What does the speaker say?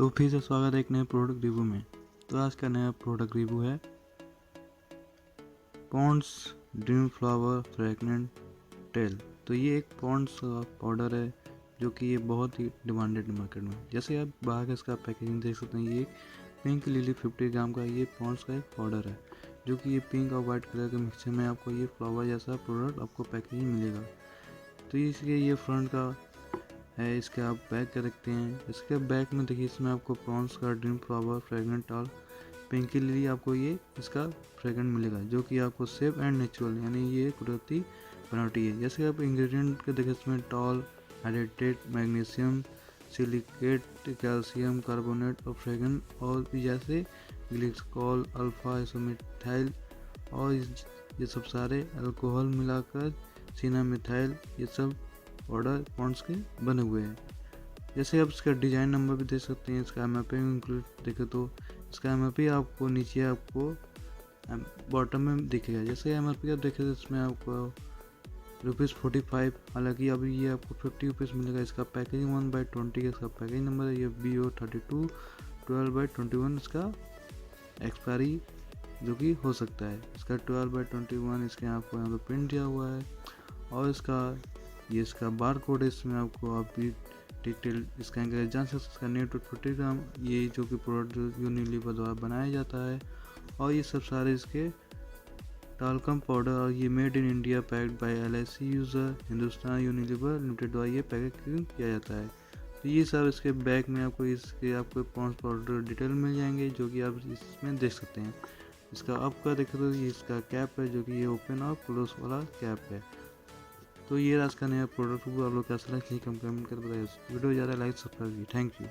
तो फिर से स्वागत है एक नए प्रोडक्ट रिव्यू में। तो आज का नया प्रोडक्ट रिव्यू है Pond's dream flower fragrant talc. तो ये एक पॉन्ड्स का पाउडर है जो कि ये बहुत ही डिमांडेड मार्केट में। जैसे आप बाहर का इसका पैकेजिंग देख सकते हैं, ये एक पिंक लिली 50 ग्राम का ये पॉन्ड्स का एक पाउडर है जो कि ये पिंक और वाइट कलर के मिक्सचर में आपको ये फ्लावर जैसा प्रोडक्ट आपको पैकेजिंग मिलेगा। तो इसके ये फ्रंट का है, इसके आप बैक का देखते हैं। इसके बैक में देखिए, इसमें आपको प्रॉन्स का dream flower fragrant all pinky lily आपको ये इसका फ्रेगनेंट मिलेगा जो कि आपको सेफ एंड नेचुरल यानी ये कुदरती बनावटी है। जैसे आप इंग्रेडिएंट के देखें, इसमें talc hydrated magnesium silicate calcium carbonate और फ्रेगनेंट और भी जैसे ग्लिसकॉल अल्फा इसोमिथाइल और ये सब सारे अल्कोहल मिलाकर सिनामिथाइल ये सब पाउडर पॉन्ड्स के बने हुए हैं। जैसे आप इसका डिजाइन नंबर भी देख सकते हैं। इसका एमआरपी इंक्लूड देखें तो इसका एमआरपी आपको नीचे आपको बॉटम में दिखेगा। जैसे एमआरपी आप देखें तो इसमें आपको ₹45, हालांकि अभी ये आपको ₹50 मिलेगा। इसका पैकेजिंग 1/20 का इसका पैकेजिंग नंबर है। ये BO32 12/21 इसका एक्सपायरी जो कि हो सकता है। इसका 12/21 इसके आपको यहाँ पे प्रिंट दिया हुआ है और इसका बार कोड है। इसमें आपको आप भी डिटेल स्कैन करके जान सकते हैं। इसका नेट 40 ग्राम ये जो कि प्रोडक्ट यूनिलीवर द्वारा बनाया जाता है और ये सब सारे इसके टालकम पाउडर और ये made in India packed by LIC user Hindustan Unilever Limited द्वारा ये पैकेजिंग किया जाता है। तो ये सब इसके बैग में आपको पॉन्ड्स पाउडर डिटेल मिल जाएंगे जो कि आप इसमें देख सकते हैं। इसका आपका देखें तो ये इसका कैप है जो कि ये ओपन और क्लोज वाला कैप है। तो ये आज का नया प्रोडक्ट आप लोग कैसा लगा कमेंट कर बताइए। वीडियो ज़्यादा लाइक सब्सक्राइब कीजिए। Thank you.